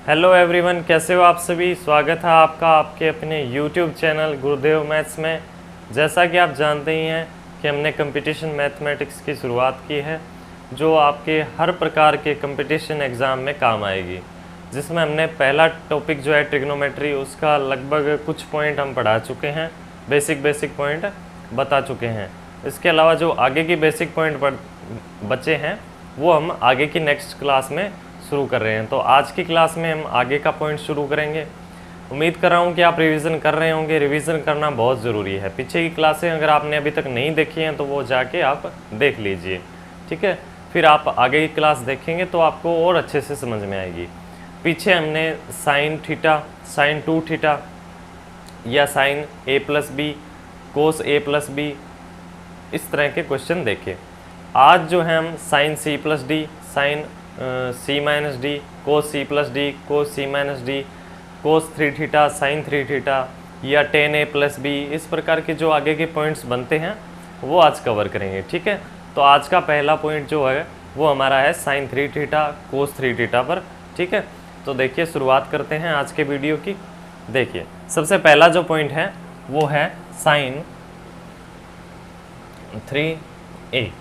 Hello everyone, कैसे हो आप सभी। स्वागत है आपका आपके अपने यूट्यूब चैनल गुरुदेव मैथ्स में। जैसा कि आप जानते ही हैं कि हमने कंपटीशन मैथमेटिक्स की शुरुआत की है, जो आपके हर प्रकार के कंपटीशन एग्ज़ाम में काम आएगी। जिसमें हमने पहला टॉपिक जो है ट्रिग्नोमेट्री, उसका लगभग कुछ पॉइंट हम पढ़ा चुके हैं, बेसिक पॉइंट बता चुके हैं। इसके अलावा जो आगे की बेसिक पॉइंट बचे हैं वो हम आगे की नेक्स्ट क्लास में शुरू कर रहे हैं। तो आज की क्लास में हम आगे का पॉइंट शुरू करेंगे। उम्मीद कर रहा हूँ कि आप रिवीजन कर रहे होंगे। रिवीजन करना बहुत ज़रूरी है। पीछे की क्लासें अगर आपने अभी तक नहीं देखी हैं तो वो जाके आप देख लीजिए, ठीक है। फिर आप आगे की क्लास देखेंगे तो आपको और अच्छे से समझ में आएगी। पीछे हमने साइन थीटा, साइन 2 थीटा या साइन a+b, कोस a+b, इस तरह के क्वेश्चन देखे। आज जो है हम साइन c+d, साइन c-d, कोस c+d, कोस c-d, कोस 3 थीटा, साइन 3 थीटा या tan a+b, इस प्रकार के जो आगे के पॉइंट्स बनते हैं वो आज कवर करेंगे, ठीक है। तो आज का पहला पॉइंट जो है वो हमारा है साइन 3 थीटा, कोस 3 थीटा पर, ठीक है। तो देखिए, शुरुआत करते हैं आज के वीडियो की। देखिए, सबसे पहला जो पॉइंट है वो है साइन 3a,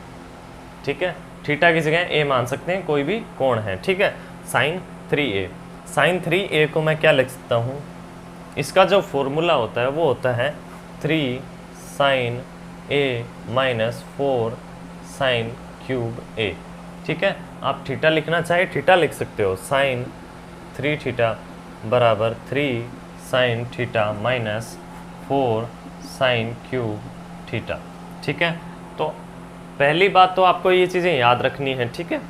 ठीक है। थीटा की जगह a मान सकते हैं, कोई भी कोण है, ठीक है। साइन 3a, साइन 3a को मैं क्या लिख सकता हूँ, इसका जो फॉर्मूला होता है वो होता है 3 sine a minus 4 sine cube a, ठीक है। आप थीटा लिखना चाहे थीटा लिख सकते हो। साइन 3 थीटा बराबर 3 sine theta minus 4 sine cube theta, ठीक है। तो पहली बात तो आपको ये चीज़ें याद रखनी है, ठीक है।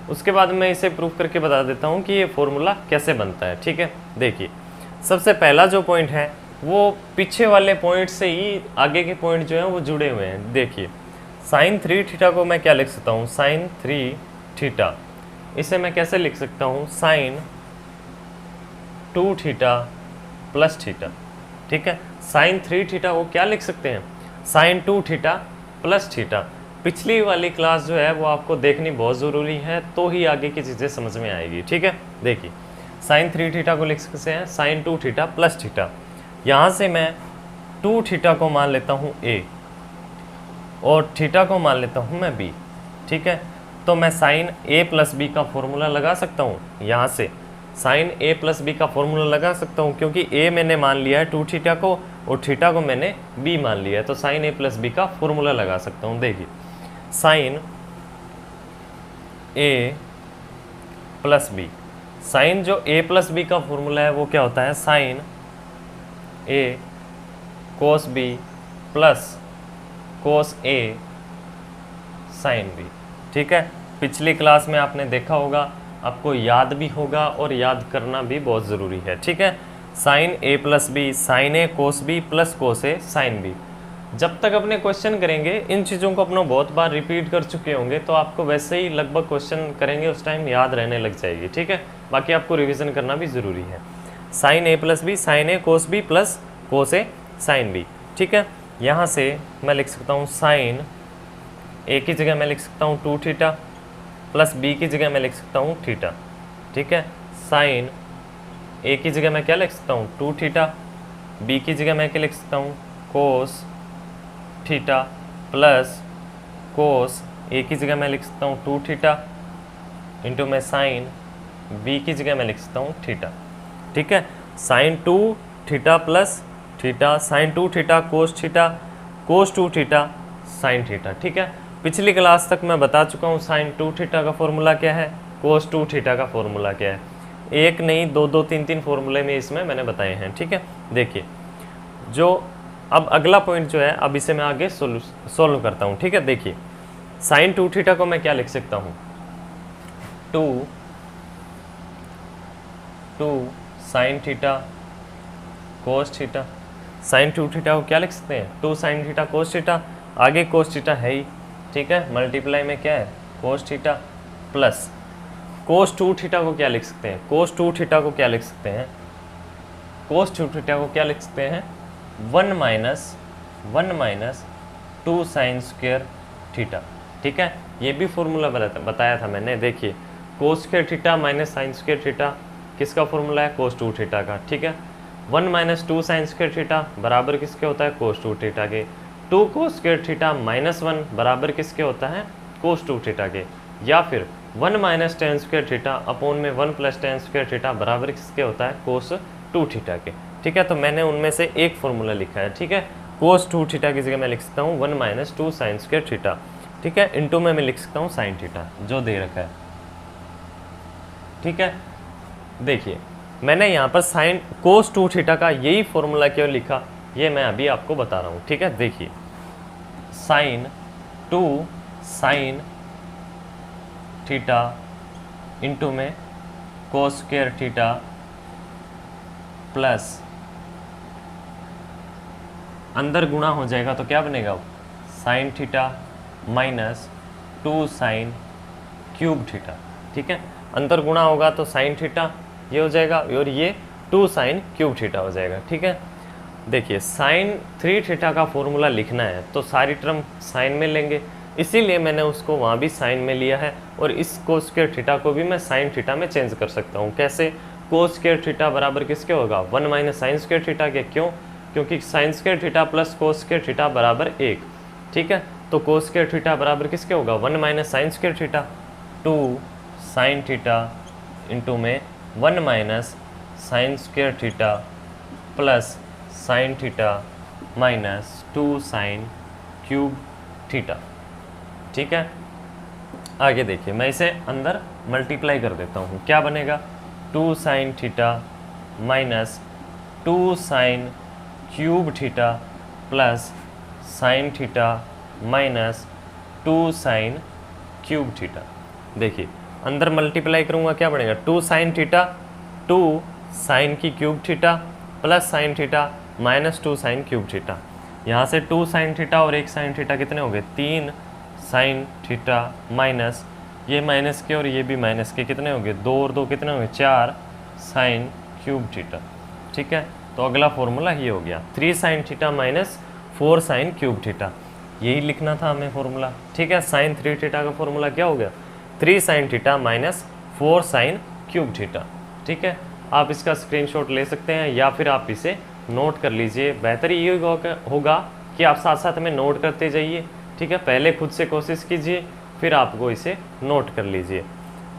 उसके बाद मैं इसे प्रूफ करके बता देता हूँ कि ये फॉर्मूला कैसे बनता है, ठीक है। देखिए, सबसे पहला जो पॉइंट है वो पीछे वाले पॉइंट से ही आगे के पॉइंट जो हैं वो जुड़े हुए हैं। देखिए, साइन 3 थीटा को मैं क्या लिख सकता हूँ, साइन 3 थीटा, इसे मैं कैसे लिख सकता हूँ, साइन 2 थीटा प्लस थीटा, ठीक है। साइन 3 थीटा को क्या लिख सकते हैं, साइन 2 थीटा प्लस थीटा। पिछली वाली क्लास जो है वो आपको देखनी बहुत ज़रूरी है, तो ही आगे की चीज़ें समझ में आएगी, ठीक है। देखिए, साइन 3 थीटा को लिख सकते हैं साइन 2 थीटा प्लस थीटा। यहाँ से मैं 2 थीटा को मान लेता हूँ a और थीटा को मान लेता हूँ मैं b, ठीक है। तो मैं साइन a+b का फॉर्मूला लगा सकता हूँ। यहाँ से साइन a+b का फॉर्मूला लगा सकता हूँ, क्योंकि a मैंने मान लिया है 2 थीटा को और थीटा को मैंने b मान लिया है, तो साइन a+b का फॉर्मूला लगा सकता हूँ। देखिए, साइन a+b, साइन जो a+b का फॉर्मूला है वो क्या होता है, sine a cos b plus cos a sine b, ठीक है। पिछली क्लास में आपने देखा होगा, आपको याद भी होगा और याद करना भी बहुत ज़रूरी है, ठीक है। Sine a+b, sine a cos b plus cos a sine b। जब तक अपने क्वेश्चन करेंगे इन चीज़ों को अपना बहुत बार रिपीट कर चुके होंगे, तो आपको वैसे ही लगभग क्वेश्चन करेंगे उस टाइम याद रहने लग जाएगी, ठीक है। बाकी आपको रिवीजन करना भी ज़रूरी है। Sine a+b, sine a cos b plus cos a sine b, ठीक है। यहाँ से मैं लिख सकता हूँ साइन a की जगह मैं लिख सकता हूँ 2 थीटा प्लस b की जगह मैं लिख सकता हूँ थीटा, ठीक है। साइन a की जगह मैं क्या लिख सकता हूँ 2 थीटा, b की जगह मैं क्या लिख सकता हूँ cos theta plus cos a की जगह मैं लिख सकता हूँ 2 थीटा इंटू में साइन b की जगह मैं लिख सकता हूँ थीटा, ठीक है। Sine 2 theta plus theta, sine 2 theta cos theta, cos 2 theta sine theta, ठीक है। पिछली क्लास तक मैं बता चुका हूँ साइन 2 थीटा का फॉर्मूला क्या है, कोस 2 थीटा का फॉर्मूला क्या है। एक नहीं, दो 3 फॉर्मूले में इसमें मैंने बताए हैं, ठीक है। देखिए, जो अब अगला पॉइंट जो है, अब इसे मैं आगे सोल्व करता हूँ, ठीक है। देखिए, साइन 2 थीटा को मैं क्या लिख सकता हूँ, 2 sine theta cos theta. Sine 2 theta को क्या लिख सकते हैं, 2 साइन थीटा कोस थीटा, आगे कोस थीटा है ही, ठीक है। मल्टीप्लाई में क्या है, cos theta plus cos 2 theta को क्या लिख सकते हैं, कोस 2 थीटा को क्या लिख सकते हैं, कोस 2 थीटा को क्या लिख सकते हैं 1 माइनस 2 साइन स्क्वायर थीटा, ठीक है। ये भी फॉर्मूला बताया था मैंने। देखिए, कोस square theta minus sine square theta किसका फॉर्मूला है, कोस 2 थीटा का, ठीक है। 1 माइनस 2 साइन स्क्वायर थीटा बराबर किसके होता है, कोस 2 थीटा के। 2 कोस स्क्वायर थीटा माइनस 1 बराबर किसके होता है, कोस 2 थीटा के। या फिर 1 minus ten square theta upon में 1 प्लस टेन स्क्वायर थीटा बराबर किसके होता है, कोस 2 थीटा के, ठीक है। तो मैंने उनमें से एक फॉर्मूला लिखा है, ठीक है। कोस 2 थीटा की जगह मैं लिख सकता हूँ 1 माइनस 2 साइन स्क्वायर थीटा, ठीक है, इंटू में मैं लिख सकता हूँ साइन थीटा जो दे रखा है, ठीक है। देखिए मैंने यहाँ पर साइन कोस 2 थीटा का यही फॉर्मूला क्यों लिखा, ये मैं अभी आपको बता रहा हूँ, ठीक है। देखिए साइन 2 साइन थीटा इंटू में कोस स्क्वायर थीटा प्लस अंदर गुणा हो जाएगा तो क्या बनेगा, sine theta minus 2 sine cube theta, ठीक है। अंतर गुणा होगा तो साइन थीटा ये हो जाएगा और ये 2 साइन क्यूब थीटा हो जाएगा, ठीक है। देखिए साइन 3 थीटा का फॉर्मूला लिखना है तो सारी टर्म साइन में लेंगे, इसीलिए मैंने उसको वहाँ भी साइन में लिया है। और इस कोस स्क्वायर थीटा को भी मैं साइन थीटा में चेंज कर सकता हूँ, कैसे, कोस स्क्वायर थीटा बराबर किसके होगा, 1 माइनस साइन स्क्वायर थीटा के, क्यों, क्योंकि sine square theta plus cos square theta बराबर 1, ठीक है। तो कोस स्क्वायर थीटा बराबर किसके होगा, 1 minus sine square theta, 2 sine theta into में 1 minus sine square theta plus sine theta minus 2 sine cube theta, ठीक है। आगे देखिए मैं इसे अंदर मल्टीप्लाई कर देता हूँ, क्या बनेगा, 2 sine theta minus 2 sine cube theta plus sine theta minus 2 sine cube theta. देखिए अंदर मल्टीप्लाई करूँगा क्या बनेगा, 2 साइन थीटा 2 साइन की cube theta plus sine theta minus 2 sine cube theta. यहाँ से 2 साइन थीटा और 1 साइन थीटा कितने हो गए, 3 साइन थीटा माइनस ये माइनस के और ये भी माइनस के, कितने हो गए, 2 और 2 कितने हो गए, 4 साइन क्यूब थीटा, ठीक है। तो अगला फॉर्मूला ये हो गया 3 sine theta minus 4 sine cube theta, यही लिखना था हमें फॉर्मूला, ठीक है। साइन 3 थीटा का फॉर्मूला क्या हो गया, 3 sine theta minus 4 sine cube theta, ठीक है। आप इसका स्क्रीनशॉट ले सकते हैं या फिर आप इसे नोट कर लीजिए, बेहतर ये होगा कि आप साथ साथ में नोट करते जाइए, ठीक है। पहले खुद से कोशिश कीजिए फिर आपको इसे नोट कर लीजिए,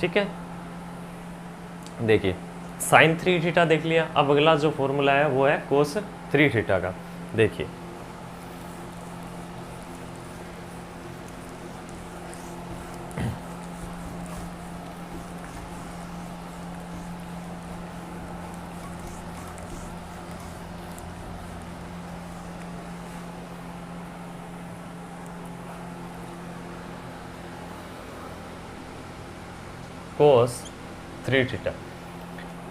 ठीक है। देखिए साइन 3 थीटा देख लिया, अब अगला जो फॉर्मूला है वो है कोस 3 थीटा का। देखिए कोस 3 थीटा,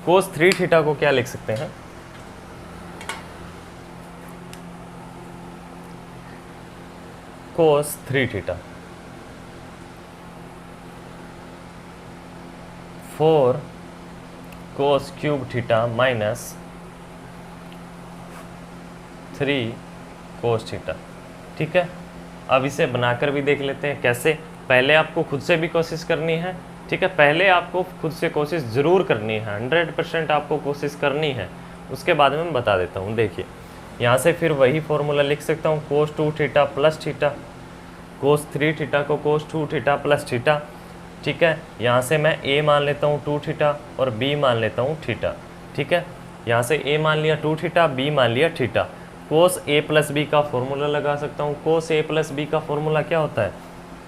कोस 3 थीटा को क्या लिख सकते हैं, कोस 3 theta 4 cos cube theta minus 3 cos theta, ठीक है। अब इसे बनाकर भी देख लेते हैं कैसे, पहले आपको खुद से भी कोशिश करनी है, ठीक है। पहले आपको खुद से कोशिश ज़रूर करनी है, 100% आपको कोशिश करनी है, उसके बाद में मैं बता देता हूँ। देखिए यहाँ से फिर वही फॉर्मूला लिख सकता हूँ, कोस 2 थीटा प्लस थीटा, कोस 3 थीटा को कोस 2 थीटा प्लस थीटा, ठीक है। यहाँ से मैं a मान लेता हूँ 2 थीटा और b मान लेता हूँ थीटा, ठीक है। यहाँ से a मान लिया 2 थीटा, b मान लिया theta, cos a plus b का फॉर्मूला लगा सकता हूँ। कोस a प्लस बी का फॉर्मूला क्या होता है,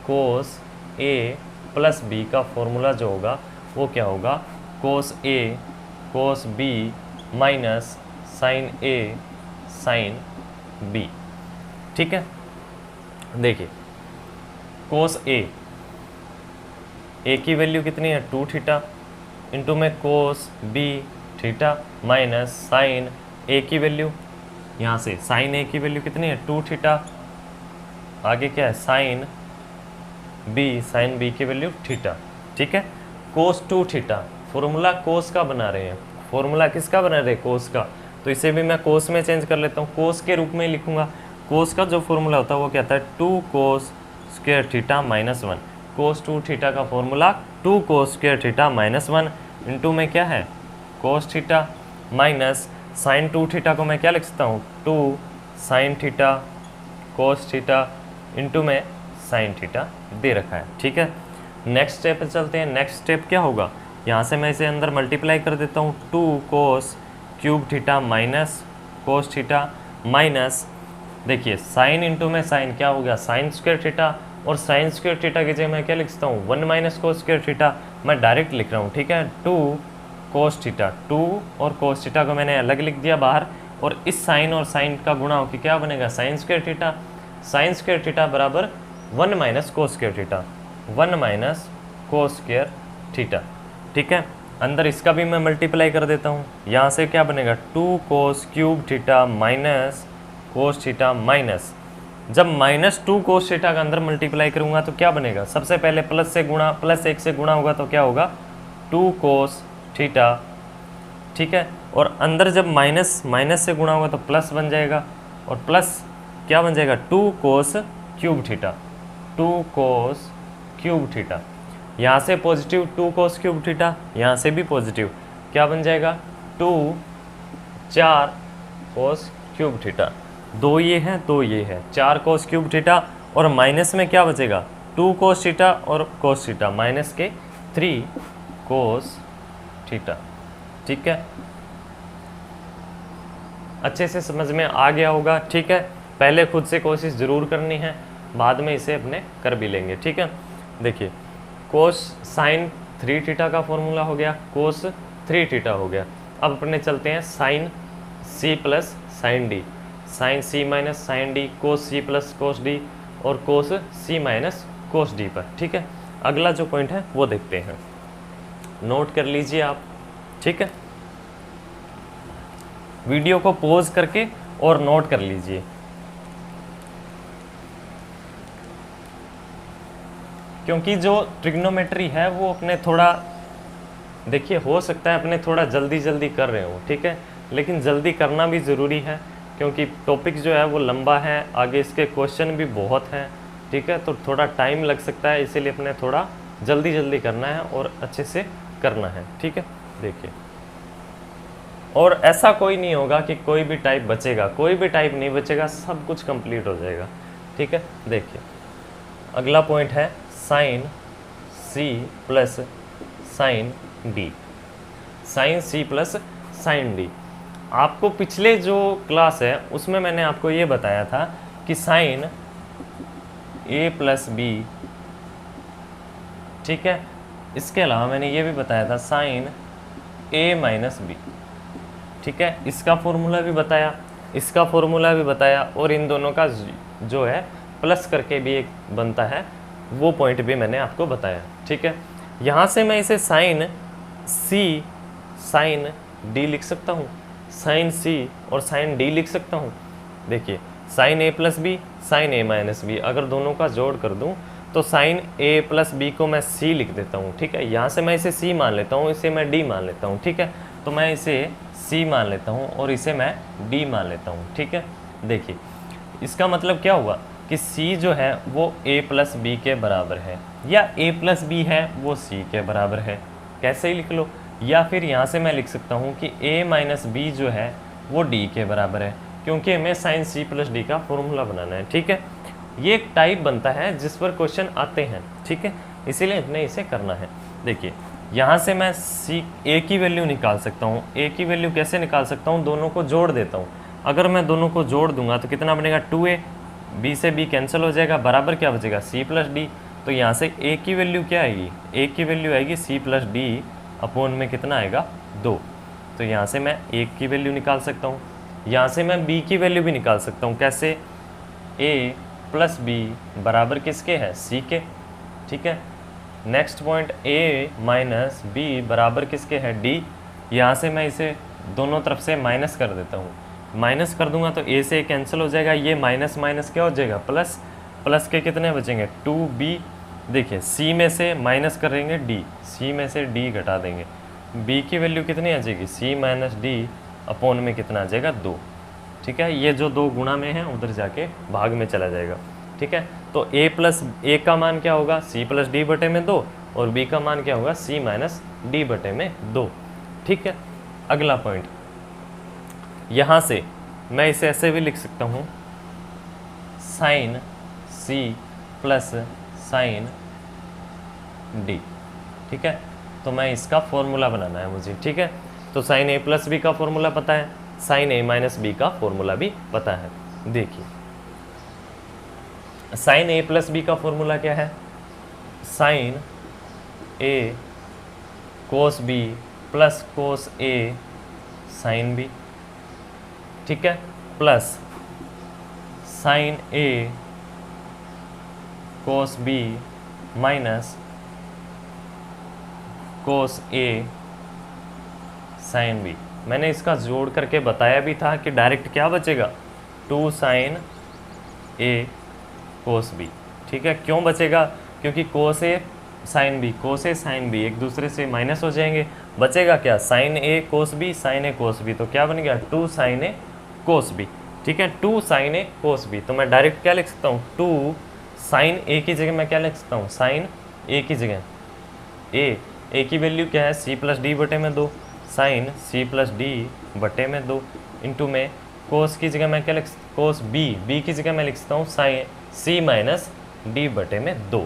कोस a प्लस बी का फॉर्मूला जो होगा वो क्या होगा, cos a cos b minus sine a sine b, ठीक है। देखिए कोस a की वैल्यू कितनी है 2 थीटा इंटू में cos b theta minus sine a की वैल्यू, यहाँ से साइन a की वैल्यू कितनी है 2 थीटा, आगे क्या है साइन b की वैल्यू थीटा, ठीक है। कोस 2 थीटा फॉर्मूला कोस का बना रहे हैं, फॉर्मूला किसका बना रहे हैं, कोस का, तो इसे भी मैं कोस में चेंज कर लेता हूँ, कोस के रूप में ही लिखूंगा। कोस का जो फॉर्मूला होता है वो क्या होता है 2 cos square theta minus 1, cos 2 theta का formula 2 cos square theta minus 1 into में क्या है cos theta minus sine 2 theta को मैं क्या लिख सकता हूँ 2 sine theta cos theta into में साइन थीटा दे रखा है। ठीक है, नेक्स्ट स्टेप पे चलते हैं। नेक्स्ट स्टेप क्या होगा, यहाँ से मैं इसे अंदर मल्टीप्लाई कर देता हूँ 2 cos cube theta minus cos theta minus, देखिए साइन इंटू में साइन क्या हो गया साइन स्क्वायर थीटा, और साइन स्क्वायर थीटा की जगह मैं क्या लिख सकता हूँ 1 माइनस कोस स्क्वायर थीटा, मैं डायरेक्ट लिख रहा हूँ। ठीक है, 2 कोस थीटा, 2 और कोस थीटा को मैंने अलग लिख दिया बाहर, और इस साइन और साइन का गुणा होकर क्या बनेगा sine square theta, sine square theta बराबर 1 minus cos square theta, 1 minus cos square theta. ठीक है, अंदर इसका भी मैं मल्टीप्लाई कर देता हूँ, यहाँ से क्या बनेगा 2 cos cube theta minus cos theta minus, जब -2 कोस थीटा का अंदर मल्टीप्लाई करूँगा तो क्या बनेगा, सबसे पहले प्लस से गुणा, +1 से गुणा होगा तो क्या होगा 2 कोस थीटा। ठीक है, और अंदर जब माइनस से गुणा होगा तो प्लस बन जाएगा, और प्लस क्या बन जाएगा 2 cos cube theta, 2 cos cube theta, यहाँ से पॉजिटिव 2 कोस क्यूब थीटा, यहाँ से भी पॉजिटिव, क्या बन जाएगा 2 4 कोस क्यूब थीटा, 2 ये है 2 ये है 4 कोस क्यूब थीटा, और माइनस में क्या बचेगा 2 कोस थीटा और कोस थीटा माइनस के 3 कोस थीटा। ठीक है, अच्छे से समझ में आ गया होगा। ठीक है, पहले खुद से कोशिश ज़रूर करनी है, बाद में इसे अपने कर भी लेंगे। ठीक है, देखिए कोस साइन 3 थीटा का फॉर्मूला हो गया, कोस 3 थीटा हो गया। अब अपने चलते हैं साइन सी प्लस साइन डी, साइन सी minus sine D, cos C plus cos D, और cos c minus cos D पर। ठीक है, अगला जो पॉइंट है वो देखते हैं, नोट कर लीजिए आप। ठीक है, वीडियो को पॉज करके और नोट कर लीजिए। क्योंकि जो ट्रिग्नोमेट्री है वो अपने थोड़ा, देखिए हो सकता है अपने थोड़ा जल्दी कर रहे हो। ठीक है, लेकिन जल्दी करना भी ज़रूरी है, क्योंकि टॉपिक जो है वो लंबा है, आगे इसके क्वेश्चन भी बहुत हैं। ठीक है, तो थोड़ा टाइम लग सकता है, इसीलिए अपने थोड़ा जल्दी करना है और अच्छे से करना है। ठीक है, देखिए, और ऐसा कोई नहीं होगा कि कोई भी टाइप बचेगा, कोई भी टाइप नहीं बचेगा, सब कुछ कंप्लीट हो जाएगा। ठीक है, देखिए अगला पॉइंट है साइन सी प्लस साइन डी, साइन सी प्लस साइन डी। आपको पिछले जो क्लास है उसमें मैंने आपको ये बताया था कि साइन ए प्लस बी, ठीक है, इसके अलावा मैंने ये भी बताया था साइन ए माइनस बी। ठीक है, इसका फॉर्मूला भी बताया, इसका फॉर्मूला भी बताया, और इन दोनों का जो है प्लस करके भी एक बनता है, वो पॉइंट भी मैंने आपको बताया। ठीक है, यहाँ से मैं इसे साइन सी साइन डी लिख सकता हूँ, साइन सी और साइन डी लिख सकता हूँ। देखिए साइन ए प्लस बी साइन ए माइनस बी, अगर दोनों का जोड़ कर दूँ तो साइन ए प्लस बी को मैं सी लिख देता हूँ। ठीक है, यहाँ से मैं इसे सी मान लेता हूँ, इसे मैं डी मान लेता हूँ। ठीक है, तो मैं इसे सी मान लेता हूँ और इसे मैं डी मान लेता हूँ। ठीक है, देखिए इसका मतलब क्या हुआ कि सी जो है वो ए प्लस बी के बराबर है, या ए प्लस बी है वो सी के बराबर है, कैसे ही लिख लो। या फिर यहाँ से मैं लिख सकता हूँ कि ए माइनस बी जो है वो डी के बराबर है, क्योंकि हमें साइन सी प्लस डी का फॉर्मूला बनाना है। ठीक है, ये एक टाइप बनता है जिस पर क्वेश्चन आते हैं। ठीक है, इसीलिए अपने इसे करना है। देखिए यहाँ से मैं सी ए की वैल्यू निकाल सकता हूँ। ए की वैल्यू कैसे निकाल सकता हूँ, दोनों को जोड़ देता हूँ। अगर मैं दोनों को जोड़ दूंगा तो कितना बनेगा 2a, बी से बी कैंसिल हो जाएगा, बराबर क्या बचेगा सी प्लस डी। तो यहाँ से ए की वैल्यू क्या आएगी, ए की वैल्यू आएगी सी प्लस डी अपॉन में कितना आएगा 2। तो यहाँ से मैं ए की वैल्यू निकाल सकता हूँ, यहाँ से मैं बी की वैल्यू भी निकाल सकता हूँ। कैसे, ए प्लस बी बराबर किसके है सी के। ठीक है, next point A minus B बराबर किसके है डी। यहाँ से मैं इसे दोनों तरफ से माइनस कर देता हूँ, माइनस कर दूंगा तो ए से कैंसिल हो जाएगा, ये माइनस माइनस क्या हो जाएगा प्लस, प्लस के कितने बचेंगे 2b। देखिए सी में से माइनस करेंगे डी, सी में से डी घटा देंगे, b की वैल्यू कितनी आ जाएगी c माइनस डी अपॉन में कितना आ जाएगा 2। ठीक है, ये जो 2 गुणा में है उधर जाके भाग में चला जाएगा। ठीक है, तो a प्लस ए का मान क्या होगा c प्लस डी बटे में 2, और b का मान क्या होगा c माइनस डी बटे में 2। ठीक है, अगला पॉइंट, यहाँ से मैं इसे ऐसे भी लिख सकता हूँ, साइन सी प्लस साइन डी। ठीक है, तो मैं इसका फॉर्मूला बनाना है मुझे। ठीक है, तो साइन ए प्लस बी का फॉर्मूला पता है, साइन ए माइनस बी का फॉर्मूला भी पता है। देखिए साइन ए प्लस बी का फॉर्मूला क्या है, साइन ए कोस बी प्लस कोस ए साइन बी। ठीक है, प्लस साइन ए कोस बी माइनस कोस ए साइन बी। मैंने इसका जोड़ करके बताया भी था कि डायरेक्ट क्या बचेगा, 2 साइन ए कोस बी। ठीक है, क्यों बचेगा, क्योंकि कोस ए साइन बी, कोस ए साइन बी एक दूसरे से माइनस हो जाएंगे, बचेगा क्या, साइन ए कोस बी, साइन ए कोस बी, तो क्या बन गया 2 साइन ए कोस बी। ठीक है, 2 साइन ए कोस बी, तो मैं डायरेक्ट क्या लिख सकता हूँ, 2 साइन ए की जगह मैं क्या लिख सकता हूँ, साइन ए की जगह ए की वैल्यू क्या है, सी प्लस डी बटे में 2, साइन सी प्लस डी बटे में 2 इंटू में कोस की जगह मैं क्या लिख, कोस बी की जगह मैं लिख सकता हूँ साइन सी माइनस डी बटे में 2।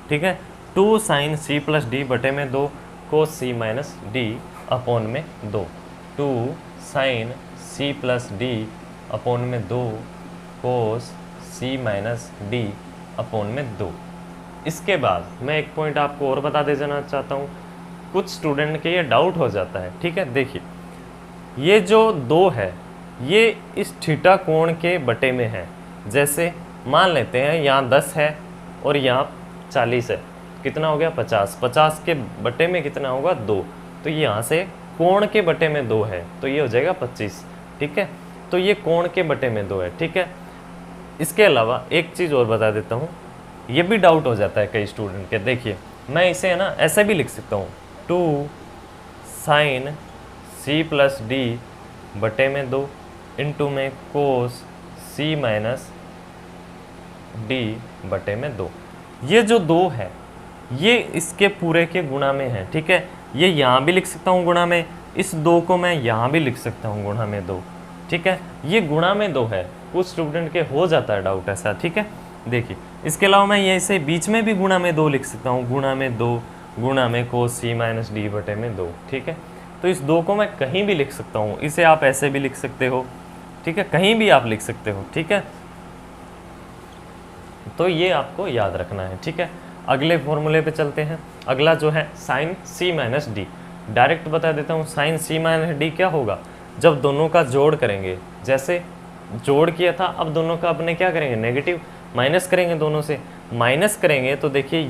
ठीक है, 2 साइन सी प्लस डी बटे में 2 cos c minus d upon में 2, 2 साइन सी प्लस डी अपॉन में 2 cos c minus d upon में 2। इसके बाद मैं एक पॉइंट आपको और बता दे जाना चाहता हूँ, कुछ स्टूडेंट के ये डाउट हो जाता है। ठीक है, देखिए ये जो 2 है ये इस थीटा कोण के बटे में है। जैसे मान लेते हैं यहाँ 10 है और यहाँ 40 है, कितना हो गया 50, 50 के बटे में कितना होगा 2, तो ये यहाँ से कोण के बटे में 2 है तो ये हो जाएगा 25। ठीक है, तो ये कोण के बटे में 2 है। ठीक है, इसके अलावा एक चीज़ और बता देता हूँ, ये भी डाउट हो जाता है कई स्टूडेंट के। देखिए मैं इसे है ना ऐसे भी लिख सकता हूँ, 2 साइन सी प्लस डी बटे में 2 इंटू में कोस सी माइनस डी बटे में 2। ये जो 2 है ये इसके पूरे के गुणा में है। ठीक है, ये यहाँ भी लिख सकता हूँ गुणा में, इस 2 को मैं यहाँ भी लिख सकता हूँ गुणा में 2। ठीक है, ये गुणा में 2 है, कुछ स्टूडेंट के हो जाता है डाउट ऐसा। ठीक है, देखिए इसके अलावा मैं ये इसे बीच में भी गुणा में 2 लिख सकता हूँ, गुणा में 2 गुणा में कोस सी माइनस डी बटे में 2। ठीक है, तो इस 2 को मैं कहीं भी लिख सकता हूँ, इसे आप ऐसे भी लिख सकते हो। ठीक है, कहीं भी आप लिख सकते हो। ठीक है, तो ये आपको याद रखना है। ठीक है, अगले फॉर्मूले पे चलते हैं। अगला जो है साइन सी माइनस डी, डायरेक्ट बता देता हूँ, साइन सी माइनस डी क्या होगा, जब दोनों का जोड़ करेंगे, जैसे जोड़ किया था अब दोनों का अपने क्या करेंगे, नेगेटिव माइनस करेंगे, दोनों से माइनस करेंगे तो देखिए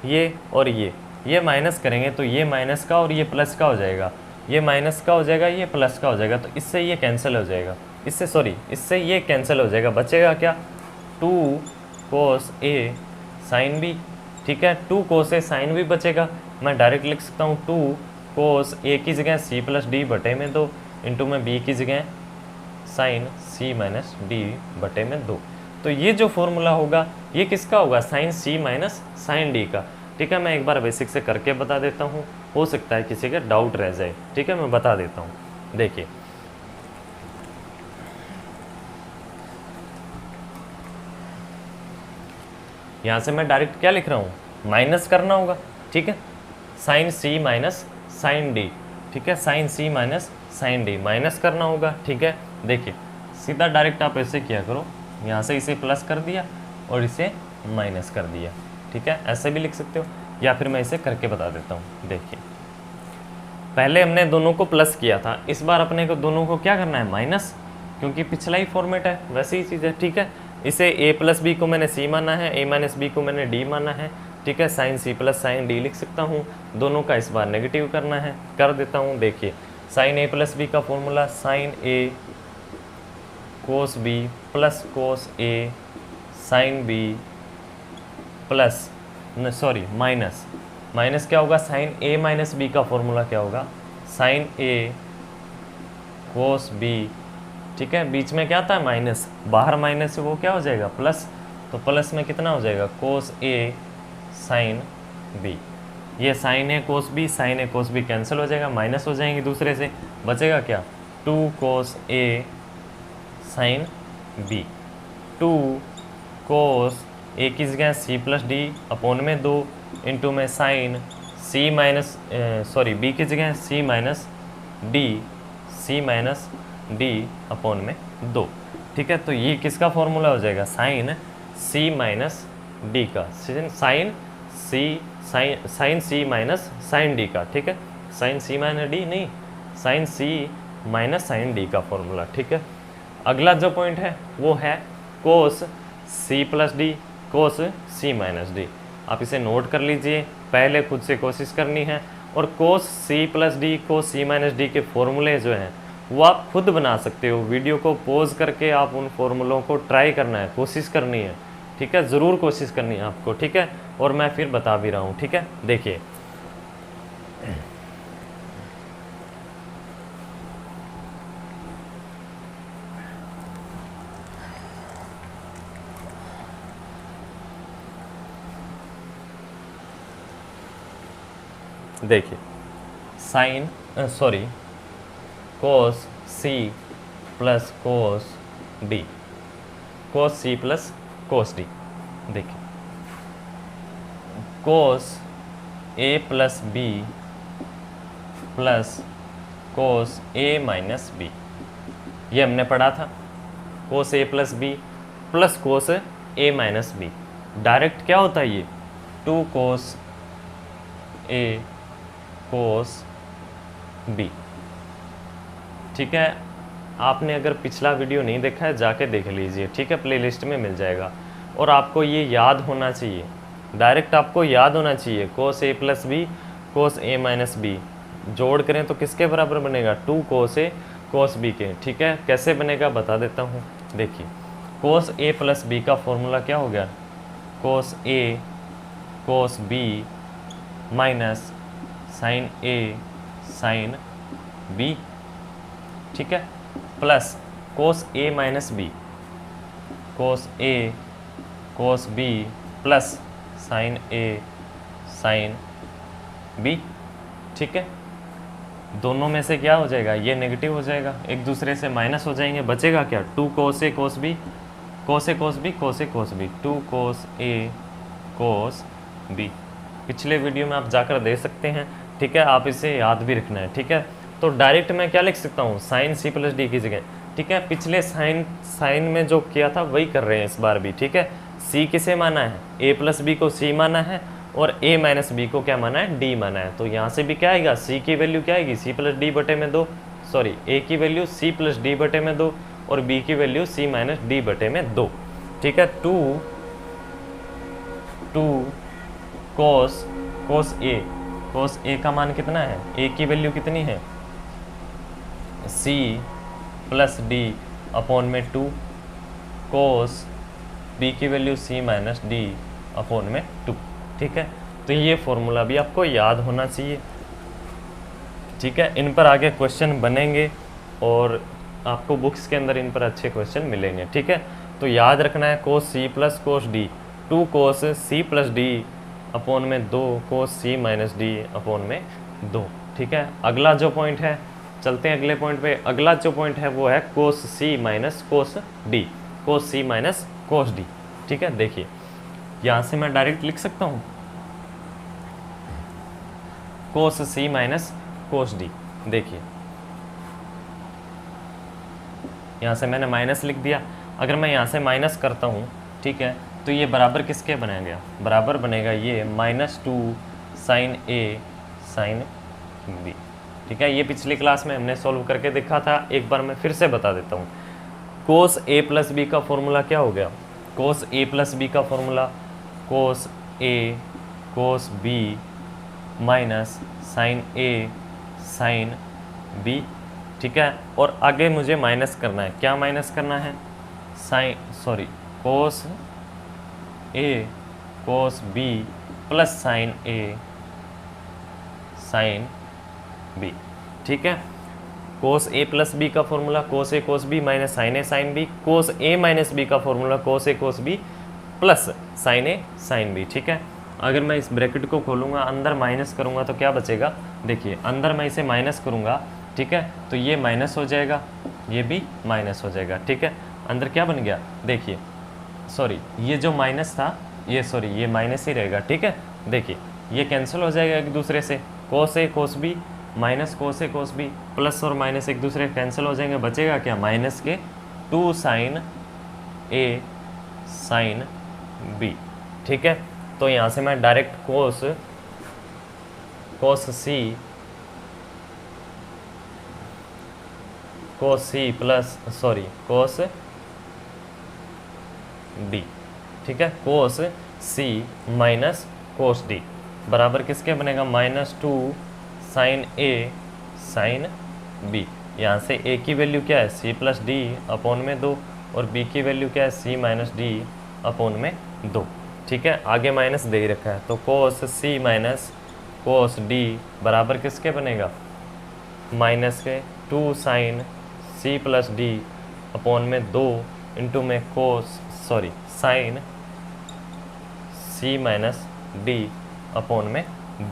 ये और ये माइनस करेंगे तो ये माइनस का और ये प्लस का हो जाएगा, ये माइनस का हो जाएगा, ये प्लस का हो जाएगा, तो इससे ये कैंसिल हो जाएगा, इससे ये कैंसिल हो जाएगा, बचेगा क्या 2 कोस ए साइन बी। ठीक है, 2 कोस ए साइन बी बचेगा, मैं डायरेक्ट लिख सकता हूँ 2 कोस ए की जगह सी प्लस डी बटे में 2 इंटू में बी की जगह साइन सी माइनस डी बटे में 2। तो ये जो फॉर्मूला होगा ये किसका होगा, साइन सी माइनस साइन डी का। ठीक है, मैं एक बार बेसिक से करके बता देता हूँ, हो सकता है किसी का डाउट रह जाए। ठीक है, मैं बता देता हूँ। देखिए यहाँ से मैं डायरेक्ट क्या लिख रहा हूँ, माइनस करना होगा। ठीक है, साइन सी माइनस साइन डी। ठीक है, साइन सी माइनस साइन डी माइनस करना होगा। ठीक है, देखिए सीधा डायरेक्ट आप ऐसे किया करो, यहाँ से इसे प्लस कर दिया और इसे माइनस कर दिया। ठीक है, ऐसे भी लिख सकते हो या फिर मैं इसे करके बता देता हूँ। देखिए पहले हमने दोनों को प्लस किया था, इस बार अपने को दोनों को क्या करना है, माइनस, क्योंकि पिछला ही फॉर्मेट है, वैसे ही चीज़ है। ठीक है, इसे ए प्लस बी को मैंने सी माना है, ए माइनस बी को मैंने डी माना है। ठीक है, साइन सी प्लस साइन डी लिख सकता हूँ, दोनों का इस बार नेगेटिव करना है, कर देता हूँ। देखिए साइन ए प्लस बी का फॉर्मूला साइन ए कोस बी प्लस कोस ए साइन बी प्लस माइनस क्या होगा, साइन ए माइनस बी का फॉर्मूला क्या होगा, साइन ए कोस बी। ठीक है, बीच में क्या था माइनस, बाहर माइनस से वो क्या हो जाएगा प्लस, तो प्लस में कितना हो जाएगा कोस ए साइन बी। ये साइन ए कोस बी कैंसिल हो जाएगा, माइनस हो जाएंगे दूसरे से, बचेगा क्या 2 कोस ए साइन बी, 2 कोस ए की जगह सी प्लस डी अपोन में 2 इंटू में साइन सी माइनस बी की जगह सी माइनस डी अपोन में 2। ठीक है, तो ये किसका फॉर्मूला हो जाएगा, साइन सी माइनस डी का, साइन सी माइनस साइन डी का। ठीक है, साइन सी माइनस डी नहीं, साइन सी माइनस साइन डी का फॉर्मूला। ठीक है, अगला जो पॉइंट है वो है कोस C plus D, cos c minus D. आप इसे नोट कर लीजिए, पहले खुद से कोशिश करनी है, और cos C plus D, cos c minus D के फॉर्मूले जो हैं वो आप खुद बना सकते हो। वीडियो को पॉज करके आप उन फॉर्मूलों को ट्राई करना है, कोशिश करनी है। ठीक है, ज़रूर कोशिश करनी है आपको। ठीक है, और मैं फिर बता भी रहा हूँ। ठीक है, देखिए देखिए कोस C plus cos D, cos C plus cos D. देखिए कोस ए प्लस बी प्लस कोस ए माइनस बी, ये हमने पढ़ा था। कोस ए प्लस बी प्लस कोस ए माइनस बी, डायरेक्ट क्या होता है ये 2 कोस ए कोस बी। ठीक है, आपने अगर पिछला वीडियो नहीं देखा है जाके देख लीजिए। ठीक है, प्लेलिस्ट में मिल जाएगा। और आपको ये याद होना चाहिए, डायरेक्ट आपको याद होना चाहिए, कोस ए प्लस बी कोस ए माइनस बी जोड़ करें तो किसके बराबर बनेगा 2 कोस ए कोस बी के। ठीक है, कैसे बनेगा बता देता हूँ। देखिए कोस ए प्लस बी का फॉर्मूला क्या हो गया, कोस ए कोस बी माइनस साइन ए साइन बी। ठीक है, प्लस कोस ए माइनस बी, कोस ए कोस बी प्लस साइन ए साइन बी। ठीक है, दोनों में से क्या हो जाएगा, ये नेगेटिव हो जाएगा, एक दूसरे से माइनस हो जाएंगे, बचेगा क्या 2 कोस ए कोस बी, कोस ए कोस बी, कोस ए कोस बी, 2 कोस ए कोस बी। पिछले वीडियो में आप जाकर दे सकते हैं। ठीक है, आप इसे याद भी रखना है। ठीक है, तो डायरेक्ट मैं क्या लिख सकता हूँ, साइन सी प्लस डी की जगह। ठीक है, पिछले साइन में जो किया था वही कर रहे हैं इस बार भी। ठीक है, सी किसे माना है, ए प्लस बी को सी माना है, और ए माइनस बी को क्या माना है, डी माना है। तो यहाँ से भी क्या आएगा, सी की वैल्यू क्या आएगी, सी प्लस डी बटे में 2, सॉरी ए की वैल्यू सी प्लस डी बटे में 2, और बी की वैल्यू सी माइनस डी बटे में 2। ठीक है, 2 कोस ए का मान कितना है, ए की वैल्यू कितनी है, सी प्लस डी अपोन में 2, कोस बी की value C minus D upon में 2। ठीक है, तो ये फॉर्मूला भी आपको याद होना चाहिए। ठीक है, इन पर आगे क्वेश्चन बनेंगे और आपको बुक्स के अंदर इन पर अच्छे क्वेश्चन मिलेंगे। ठीक है, तो याद रखना है कोस C plus cos D, 2 cos C plus D upon में 2 cos c minus D upon में 2। ठीक है, अगला जो पॉइंट है, चलते हैं अगले पॉइंट पे। अगला जो पॉइंट है वो है कोस c minus cos D, cos c minus cos D. ठीक है, देखिए यहाँ से मैं डायरेक्ट लिख सकता हूँ कोस सी माइनस कोस डी। देखिए यहाँ से मैंने माइनस लिख दिया, अगर मैं यहाँ से माइनस करता हूँ, ठीक है, तो ये बराबर किसके बनेगा, बराबर बनेगा ये -2 साइन ए साइन बी। ठीक है, ये पिछली क्लास में हमने सॉल्व करके देखा था, एक बार मैं फिर से बता देता हूँ। कोस ए प्लस बी का फॉर्मूला क्या हो गया, कोस ए प्लस बी का फॉर्मूला कोस ए कोस बी माइनस साइन ए साइन बी। ठीक है, और आगे मुझे माइनस करना है, क्या माइनस करना है, कोस ए कोस बी प्लस साइन ए साइन बी। ठीक है, कोस ए प्लस बी का फॉर्मूला कोस ए कोस बी माइनस साइन ए साइन बी, कोस ए माइनस बी का फॉर्मूला कोस ए कोस बी प्लस साइन ए साइन बी। ठीक है, अगर मैं इस ब्रैकेट को खोलूँगा, अंदर माइनस करूँगा तो क्या बचेगा, देखिए अंदर मैं इसे माइनस करूँगा, ठीक है, तो ये माइनस हो जाएगा, ये भी माइनस हो जाएगा, ठीक है। अंदर क्या बन गया, देखिए सॉरी ये जो माइनस था ये माइनस ही रहेगा, ठीक है। देखिए ये कैंसिल हो जाएगा एक दूसरे से, कोस ए कोस बी माइनस कोस ए कोस बी, प्लस और माइनस एक दूसरे कैंसिल हो जाएंगे, बचेगा क्या, माइनस के 2 साइन ए साइन बी, ठीक है। तो यहाँ से मैं डायरेक्ट कोस सी प्लस कोस डी, ठीक है, कोस सी माइनस कोस डी बराबर किसके बनेगा, -2 साइन ए साइन बी। यहाँ से ए की वैल्यू क्या है, सी प्लस डी अपॉन में 2, और बी की वैल्यू क्या है, सी माइनस डी अपॉन में 2, ठीक है। आगे माइनस दे ही रखा है, तो कोस सी माइनस कोस डी बराबर किसके बनेगा, माइनस के 2 साइन सी प्लस डी अपॉन में 2 इंटू में साइन सी माइनस डी अपॉन में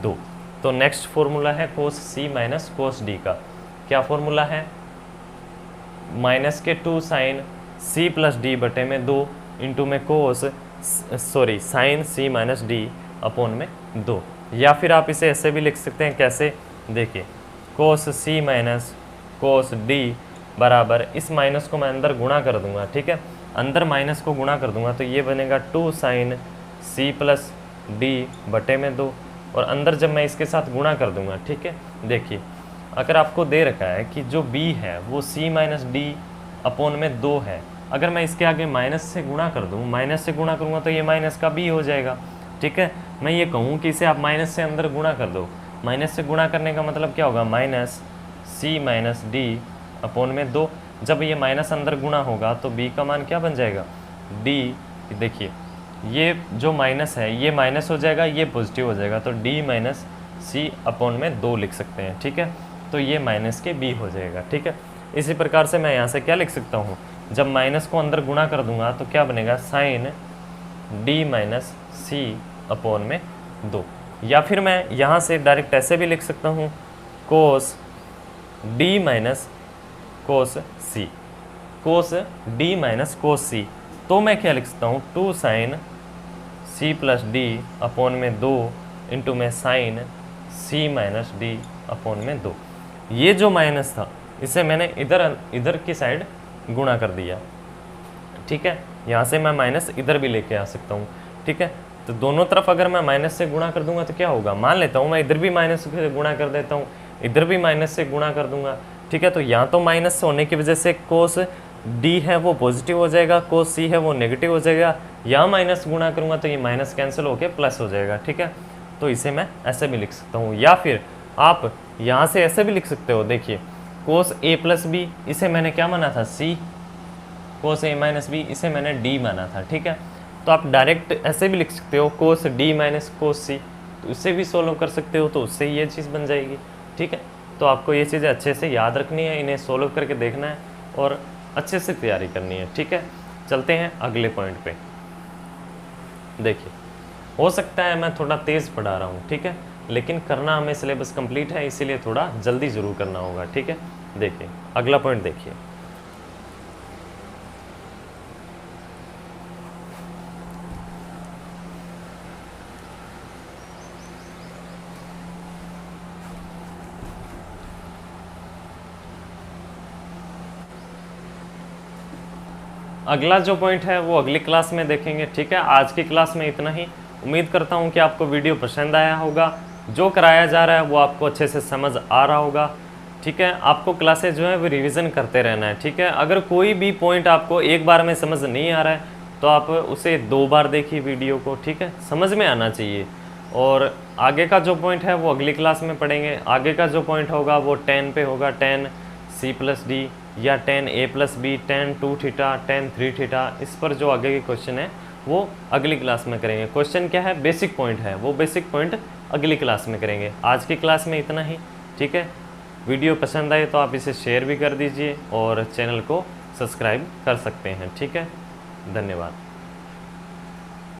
2। तो नेक्स्ट फॉर्मूला है कोस सी माइनस कोस डी का, क्या फॉर्मूला है, माइनस के 2 साइन सी प्लस डी बटे में 2 इंटू में साइन सी माइनस डी अपॉन में 2। या फिर आप इसे ऐसे भी लिख सकते हैं, कैसे, देखिए कोस सी माइनस कोस डी बराबर, इस माइनस को मैं अंदर गुणा कर दूंगा, ठीक है, अंदर माइनस को गुणा कर दूंगा तो ये बनेगा 2 साइन सी प्लस डी बटे में 2, और अंदर जब मैं इसके साथ गुणा कर दूंगा, ठीक है। देखिए अगर आपको दे रखा है कि जो b है वो c माइनस डी अपॉन में 2 है, अगर मैं इसके आगे माइनस से गुणा कर दूँ, माइनस से गुणा करूँगा तो ये माइनस का b हो जाएगा, ठीक है। मैं ये कहूँ कि इसे आप माइनस से अंदर गुणा कर दो, माइनस से गुणा करने का मतलब क्या होगा, minus c minus d upon में 2। जब ये माइनस अंदर गुणा होगा तो b का मान क्या बन जाएगा, d, देखिए ये जो माइनस है ये माइनस हो जाएगा, ये पॉजिटिव हो जाएगा, तो d माइनस सी अपॉन में 2 लिख सकते हैं, ठीक है। तो ये माइनस के b हो जाएगा, ठीक है। इसी प्रकार से मैं यहाँ से क्या लिख सकता हूँ, जब माइनस को अंदर गुणा कर दूंगा तो क्या बनेगा, साइन d माइनस सी अपॉन में 2। या फिर मैं यहाँ से डायरेक्ट ऐसे भी लिख सकता हूँ, cos d minus cos c, cos d minus cos c, तो मैं क्या लिख सकता हूँ, 2 साइन सी प्लस डी अपॉन में 2 इंटू में साइन सी माइनस डी अपॉन में 2। ये जो माइनस था इसे मैंने इधर की साइड गुणा कर दिया, ठीक है। यहाँ से मैं माइनस इधर भी लेके आ सकता हूँ, ठीक है। तो दोनों तरफ अगर मैं माइनस से गुणा कर दूंगा तो क्या होगा, मान लेता हूँ मैं इधर भी माइनस से गुणा कर देता हूँ, इधर भी माइनस से गुणा कर दूंगा, ठीक है। तो यहाँ तो माइनस होने की वजह से कोस डी है वो पॉजिटिव हो जाएगा, कोस सी है वो नेगेटिव हो जाएगा, यहाँ माइनस गुणा करूँगा तो ये माइनस कैंसिल होकर प्लस हो जाएगा, ठीक है। तो इसे मैं ऐसे भी लिख सकता हूँ, या फिर आप यहाँ से ऐसे भी लिख सकते हो, देखिए कोस ए प्लस बी, इसे मैंने क्या माना था, सी, कोस ए माइनस बी इसे मैंने डी माना था, ठीक है। तो आप डायरेक्ट ऐसे भी लिख सकते हो, कोस डी माइनस कोस सी, तो इससे भी सोल्व कर सकते हो, तो उससे ये चीज़ बन जाएगी, ठीक है। तो आपको ये चीज़ें अच्छे से याद रखनी है, इन्हें सोल्व करके देखना है और अच्छे से तैयारी करनी है, ठीक है। चलते हैं अगले पॉइंट पे। देखिए हो सकता है मैं थोड़ा तेज़ पढ़ा रहा हूँ, ठीक है, लेकिन करना हमें सिलेबस कंप्लीट है, इसीलिए थोड़ा जल्दी ज़रूर करना होगा, ठीक है। देखिए अगला पॉइंट देखिए, अगला जो पॉइंट है वो अगली क्लास में देखेंगे, ठीक है। आज की क्लास में इतना ही। उम्मीद करता हूँ कि आपको वीडियो पसंद आया होगा, जो कराया जा रहा है वो आपको अच्छे से समझ आ रहा होगा, ठीक है। आपको क्लासेज जो है वो रिवीजन करते रहना है, ठीक है। अगर कोई भी पॉइंट आपको एक बार में समझ नहीं आ रहा है तो आप उसे 2 बार देखिए वीडियो को, ठीक है, समझ में आना चाहिए। और आगे का जो पॉइंट है वो अगली क्लास में पढ़ेंगे। आगे का जो पॉइंट होगा वो 10 पे होगा, 10 सी प्लस डी या 10 ए प्लस बी, 10 2 थीटा, 10 3 थीटा। इस पर जो आगे के क्वेश्चन है वो अगली क्लास में करेंगे। क्वेश्चन क्या है, बेसिक पॉइंट है, वो बेसिक पॉइंट अगली क्लास में करेंगे। आज की क्लास में इतना ही, ठीक है। वीडियो पसंद आए तो आप इसे शेयर भी कर दीजिए और चैनल को सब्सक्राइब कर सकते हैं, ठीक है। धन्यवाद।